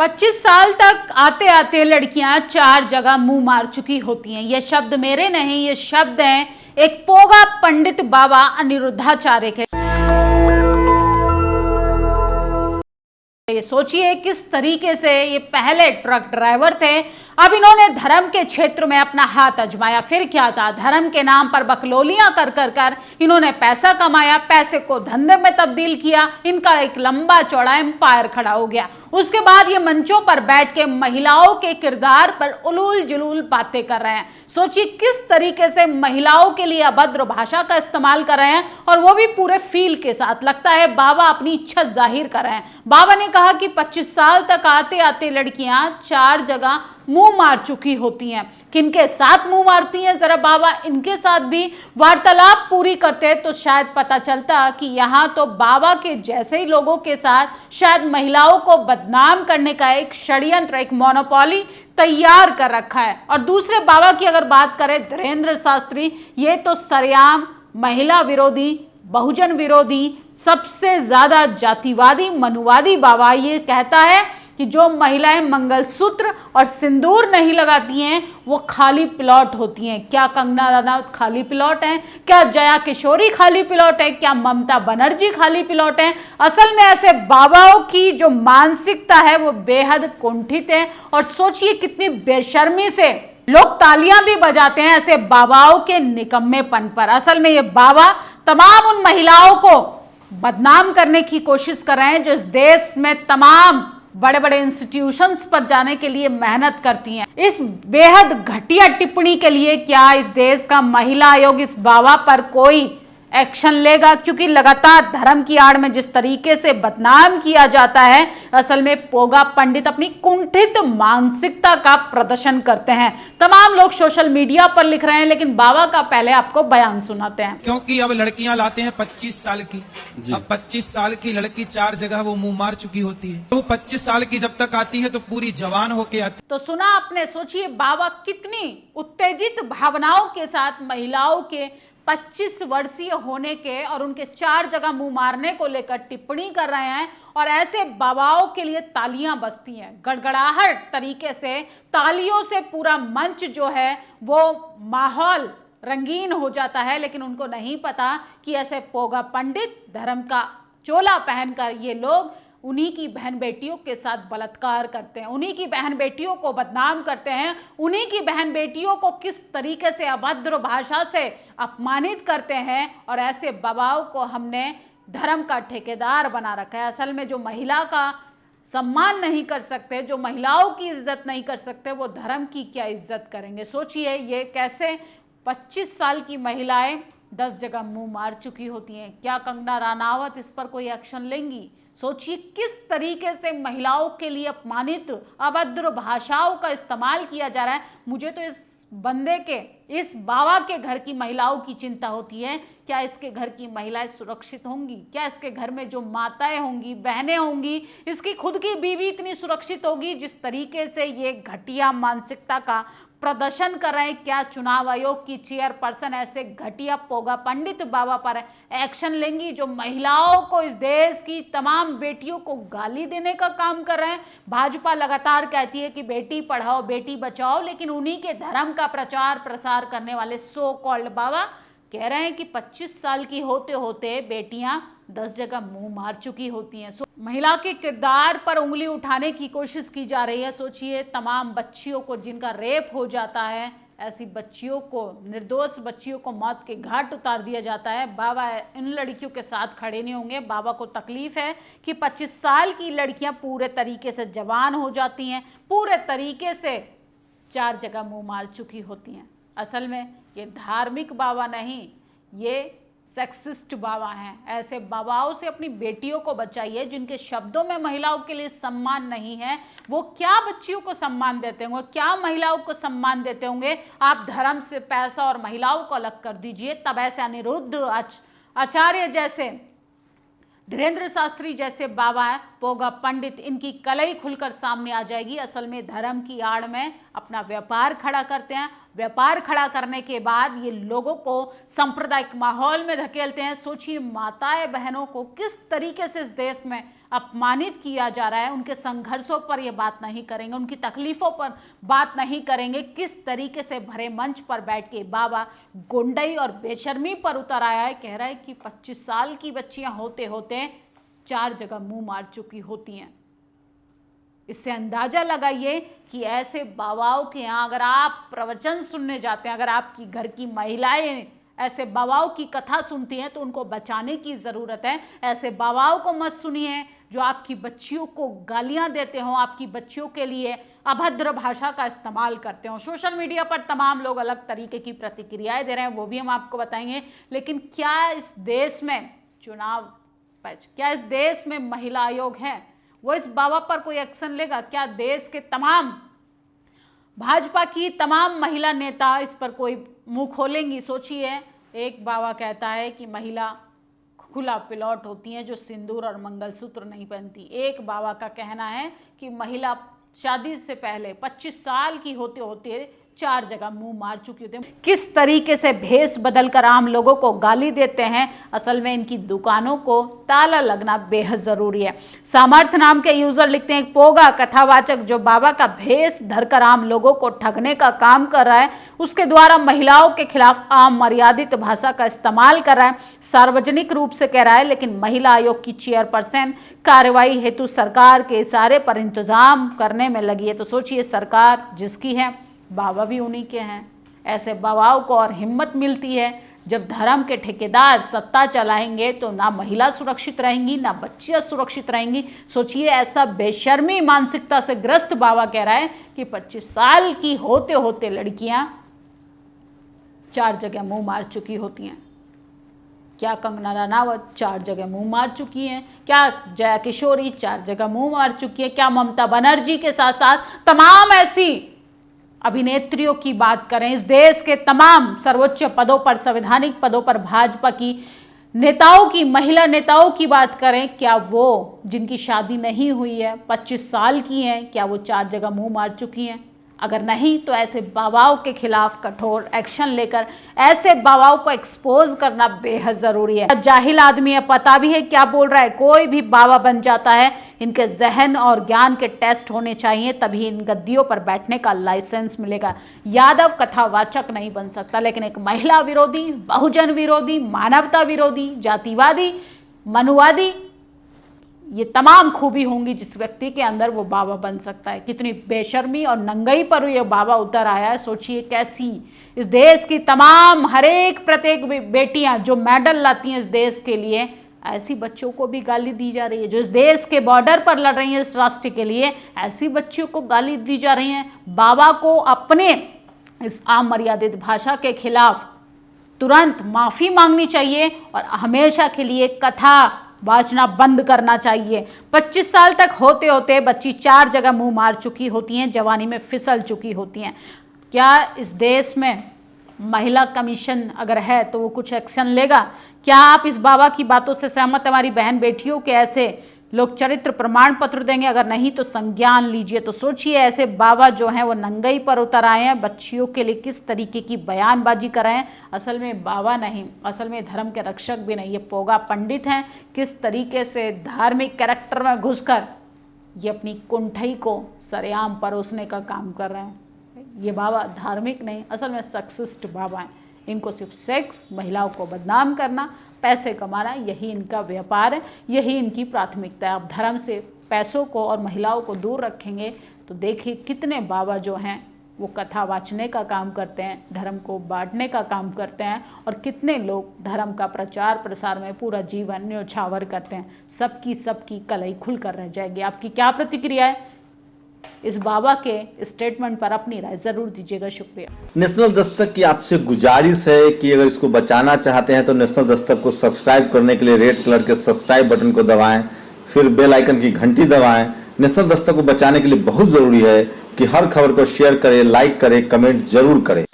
25 साल तक आते आते लड़कियां 4 जगह मुंह मार चुकी होती हैं। ये शब्द मेरे नहीं, ये शब्द हैं एक पोगा पंडित बाबा अनिरुद्धाचार्य के। ये सोचिए किस तरीके से ये पहले ट्रक ड्राइवर थे, अब इन्होंने धर्म के क्षेत्र में अपना हाथ आजमाया। फिर क्या था, धर्म के नाम पर बकलोलियां कर कर कर इन्होंने पैसा कमाया, पैसे को धंधे में तब्दील किया, इनका एक लंबा चौड़ा एम्पायर खड़ा हो गया। उसके बाद ये मंचों पर बैठ के महिलाओं के किरदार पर उलूल जुलूल बातें कर रहे हैं। सोचिए किस तरीके से महिलाओं के लिए अभद्र भाषा का इस्तेमाल कर रहे हैं, और वो भी पूरे फील के साथ। लगता है बाबा अपनी इच्छा जाहिर कर रहे हैं। बाबा ने कहा कि 25 साल तक आते आते लड़कियां 4 जगह मुंह मार चुकी होती हैं। किनके साथ मुंह मारती हैं, जरा बाबा इनके साथ भी वार्तालाप पूरी करते तो शायद पता चलता कि यहाँ तो बाबा के जैसे ही लोगों के साथ शायद महिलाओं को बदनाम करने का एक षड्यंत्र, एक मोनोपोली तैयार कर रखा है। और दूसरे बाबा की अगर बात करें, धीरेंद्र शास्त्री, ये तो सरेआम महिला विरोधी, बहुजन विरोधी, सबसे ज्यादा जातिवादी, मनुवादी बाबा। ये कहता है कि जो महिलाएं मंगलसूत्र और सिंदूर नहीं लगाती हैं वो खाली प्लॉट होती हैं। क्या कंगना रनौत खाली प्लॉट हैं? क्या जया किशोरी खाली प्लॉट है? क्या ममता बनर्जी खाली प्लॉट है? असल में ऐसे बाबाओं की जो मानसिकता है वो बेहद कुंठित है। और सोचिए कितनी बेशर्मी से लोग तालियां भी बजाते हैं ऐसे बाबाओं के निकम्मेपन पर। असल में ये बाबा तमाम उन महिलाओं को बदनाम करने की कोशिश कर रहे हैं जो इस देश में तमाम बड़े बड़े इंस्टीट्यूशंस पर जाने के लिए मेहनत करती हैं। इस बेहद घटिया टिप्पणी के लिए क्या इस देश का महिला आयोग इस बाबा पर कोई एक्शन लेगा? क्योंकि लगातार धर्म की आड़ में जिस तरीके से बदनाम किया जाता है, असल में पोगा पंडित अपनी कुंठित मानसिकता का प्रदर्शन करते हैं। तमाम लोग सोशल मीडिया पर लिख रहे हैं, लेकिन बाबा का पहले आपको बयान सुनाते हैं। क्योंकि अब लड़कियां लाते हैं 25 साल की, अब 25 साल की लड़की 4 जगह वो मुंह मार चुकी होती है। तो 25 साल की जब तक आती है तो पूरी जवान होके आती। तो सुना आपने, सोचिए बाबा कितनी उत्तेजित भावनाओं के साथ महिलाओं के 25 वर्षीय होने के और उनके 4 जगह मुंह मारने को लेकर टिप्पणी कर रहे हैं। और ऐसे बाबाओं के लिए तालियां बजती हैं, गड़गड़ाहट तरीके से तालियों से पूरा मंच जो है वो माहौल रंगीन हो जाता है। लेकिन उनको नहीं पता कि ऐसे पोगा पंडित धर्म का चोला पहनकर ये लोग उन्हीं की बहन बेटियों के साथ बलात्कार करते हैं, उन्हीं की बहन बेटियों को बदनाम करते हैं, उन्हीं की बहन बेटियों को किस तरीके से अभद्र भाषा से अपमानित करते हैं। और ऐसे बाबाओं को हमने धर्म का ठेकेदार बना रखा है। असल में जो महिला का सम्मान नहीं कर सकते, जो महिलाओं की इज्जत नहीं कर सकते, वो धर्म की क्या इज्जत करेंगे? सोचिए ये कैसे 25 साल की महिलाएं 10 जगह मुंह मार चुकी होती हैं। क्या कंगना रनौत इस पर कोई एक्शन लेंगी? सोचिए किस तरीके से महिलाओं के लिए अपमानित, अभद्र भाषाओं का इस्तेमाल किया जा रहा है। मुझे तो इस बंदे के, इस बाबा के घर की महिलाओं की चिंता होती है। क्या इसके घर की महिलाएं सुरक्षित होंगी? क्या इसके घर में जो माताएं होंगी, बहनें होंगी, इसकी खुद की बीवी इतनी सुरक्षित होगी? जिस तरीके से ये घटिया मानसिकता का प्रदर्शन कर रहे हैं, क्या चुनाव आयोग की चेयरपर्सन ऐसे घटिया पोगा पंडित बाबा पर एक्शन लेंगी जो महिलाओं को, इस देश की तमाम बेटियों को गाली देने का काम कर रहे हैं? भाजपा लगातार कहती है कि बेटी पढ़ाओ बेटी बचाओ, लेकिन उन्हीं के धर्म का प्रचार प्रसार करने वाले सो कॉल्ड बाबा कह रहे हैं कि 25 साल की होते होते बेटियां 10 जगह मुंह मार चुकी होती हैं। महिला के किरदार पर उंगली उठाने की कोशिश की जा रही है। सोचिए तमाम बच्चियों को जिनका रेप हो जाता है, ऐसी बच्चियों को, निर्दोष बच्चियों को मौत के घाट उतार दिया जाता है। बाबा इन लड़कियों के साथ खड़े नहीं होंगे। बाबा को तकलीफ है कि 25 साल की लड़कियां पूरे तरीके से जवान हो जाती हैं, पूरे तरीके से 4 जगह मुंह मार चुकी होती हैं। असल में ये धार्मिक बाबा नहीं, ये सेक्सिस्ट बाबा हैं। ऐसे बाबाओं से अपनी बेटियों को बचाइए जिनके शब्दों में महिलाओं के लिए सम्मान नहीं है। वो क्या बच्चियों को सम्मान देते होंगे, क्या महिलाओं को सम्मान देते होंगे? आप धर्म से पैसा और महिलाओं को अलग कर दीजिए, तब ऐसे अनिरुद्ध आचार्य जैसे, धीरेंद्र शास्त्री जैसे बाबा पोगा पंडित, इनकी कलई खुलकर सामने आ जाएगी। असल में धर्म की आड़ में अपना व्यापार खड़ा करते हैं। व्यापार खड़ा करने के बाद ये लोगों को सांप्रदायिक माहौल में धकेलते हैं। सोचिए माताएं बहनों को किस तरीके से इस देश में अपमानित किया जा रहा है। उनके संघर्षों पर ये बात नहीं करेंगे, उनकी तकलीफों पर बात नहीं करेंगे। किस तरीके से भरे मंच पर बैठ के बाबा गुंडई और बेशर्मी पर उतर आया है। कह रहा है कि 25 साल की बच्चियां होते होते 4 जगह मुंह मार चुकी होती हैं। इससे अंदाजा लगाइए कि ऐसे बाबाओं के यहाँ अगर आप प्रवचन सुनने जाते हैं, अगर आपकी घर की महिलाएं ऐसे बाबाओं की कथा सुनती हैं तो उनको बचाने की ज़रूरत है। ऐसे बाबाओं को मत सुनिए जो आपकी बच्चियों को गालियां देते हो, आपकी बच्चियों के लिए अभद्र भाषा का इस्तेमाल करते हो। सोशल मीडिया पर तमाम लोग अलग तरीके की प्रतिक्रियाएं दे रहे हैं, वो भी हम आपको बताएंगे। लेकिन क्या इस देश में चुनाव, क्या इस देश में महिला आयोग है, वो इस बाबा पर कोई एक्शन लेगा? क्या देश के तमाम भाजपा की तमाम महिला नेता इस पर कोई मुंह खोलेंगी? सोचिए, एक बाबा कहता है कि महिला खुला पिलौट होती हैं जो सिंदूर और मंगलसूत्र नहीं पहनती। एक बाबा का कहना है कि महिला शादी से पहले 25 साल की होते होते 4 जगह मुंह मार चुकी होती है। किस तरीके से भेष बदलकर आम लोगों को गाली देते हैं। असल में इनकी दुकानों को ताला लगना बेहद जरूरी है। सामर्थ्य नाम के यूजर लिखते हैं, पोगा कथावाचक जो बाबा का भेष धरकर आम लोगों को ठगने का काम कर रहा है, उसके द्वारा महिलाओं के खिलाफ आम मर्यादित भाषा का इस्तेमाल कर रहा है, सार्वजनिक रूप से कह रहा है। लेकिन महिला आयोग की चेयरपर्सन कार्रवाई हेतु सरकार के इशारे पर इंतजाम करने में लगी है। तो सोचिए, सरकार जिसकी है, बाबा भी उन्हीं के हैं। ऐसे बाबाओं को और हिम्मत मिलती है जब धर्म के ठेकेदार सत्ता चलाएंगे तो ना महिला सुरक्षित रहेंगी, ना बच्चियां सुरक्षित रहेंगी। सोचिए, ऐसा बेशर्मी मानसिकता से ग्रस्त बाबा कह रहा है कि 25 साल की होते होते लड़कियां 4 जगह मुंह मार चुकी होती हैं। क्या कंगना रनावत 4 जगह मुंह मार चुकी हैं? क्या जया किशोरी 4 जगह मुंह मार चुकी है? क्या ममता बनर्जी के साथ साथ तमाम ऐसी अभिनेत्रियों की बात करें, इस देश के तमाम सर्वोच्च पदों पर, संवैधानिक पदों पर भाजपा की नेताओं की, महिला नेताओं की बात करें, क्या वो जिनकी शादी नहीं हुई है, 25 साल की हैं, क्या वो 4 जगह मुंह मार चुकी हैं? अगर नहीं तो ऐसे बाबाओं के खिलाफ कठोर एक्शन लेकर ऐसे बाबाओं को एक्सपोज करना बेहद जरूरी है। जाहिल आदमी है, पता भी है क्या बोल रहा है, कोई भी बाबा बन जाता है। इनके जहन और ज्ञान के टेस्ट होने चाहिए, तभी इन गद्दियों पर बैठने का लाइसेंस मिलेगा। यादव कथावाचक नहीं बन सकता, लेकिन एक महिला विरोधी, बहुजन विरोधी, मानवता विरोधी, जातिवादी, मनुवादी, ये तमाम खूबी होंगी जिस व्यक्ति के अंदर, वो बाबा बन सकता है। कितनी बेशर्मी और नंगाई पर ये बाबा उतर आया है। सोचिए, कैसी इस देश की तमाम हरेक प्रत्येक बेटियां जो मेडल लाती हैं इस देश के लिए, ऐसी बच्चों को भी गाली दी जा रही है। जो इस देश के बॉर्डर पर लड़ रही है इस राष्ट्र के लिए, ऐसी बच्चियों को गाली दी जा रही है। बाबा को अपने इस आम मर्यादित भाषा के खिलाफ तुरंत माफी मांगनी चाहिए और हमेशा के लिए कथा वाचना बंद करना चाहिए। 25 साल तक होते होते बच्ची 4 जगह मुंह मार चुकी होती हैं, जवानी में फिसल चुकी होती हैं। क्या इस देश में महिला कमीशन अगर है तो वो कुछ एक्शन लेगा? क्या आप इस बाबा की बातों से सहमत? हमारी बहन बेटियों के ऐसे लोग चरित्र प्रमाण पत्र देंगे? अगर नहीं तो संज्ञान लीजिए। तो सोचिए, ऐसे बाबा जो हैं वो नंगाई पर उतर आए हैं, बच्चियों के लिए किस तरीके की बयानबाजी कर रहे हैं। असल में बाबा नहीं, असल में धर्म के रक्षक भी नहीं, ये पोगा पंडित हैं। किस तरीके से धार्मिक कैरेक्टर में घुसकर ये अपनी कुंठई को सरेआम परोसने का काम कर रहे हैं। ये बाबा धार्मिक नहीं, असल में सक्सिस्ट बाबा हैं। इनको सिर्फ सेक्स, महिलाओं को बदनाम करना, पैसे कमाना, यही इनका व्यापार है, यही इनकी प्राथमिकता है। आप धर्म से पैसों को और महिलाओं को दूर रखेंगे तो देखिए कितने बाबा जो हैं वो कथा वाचने का काम करते हैं, धर्म को बांटने का काम करते हैं, और कितने लोग धर्म का प्रचार प्रसार में पूरा जीवन न्योछावर करते हैं। सबकी कलई खुल कर रह जाएगी। आपकी क्या प्रतिक्रिया है इस बाबा के स्टेटमेंट पर? अपनी राय जरूर दीजिएगा। शुक्रिया। नेशनल दस्तक की आपसे गुजारिश है कि अगर इसको बचाना चाहते हैं तो नेशनल दस्तक को सब्सक्राइब करने के लिए रेड कलर के सब्सक्राइब बटन को दबाएं, फिर बेल आइकन की घंटी दबाएं। नेशनल दस्तक को बचाने के लिए बहुत जरूरी है कि हर खबर को शेयर करें, लाइक करें, कमेंट जरूर करें।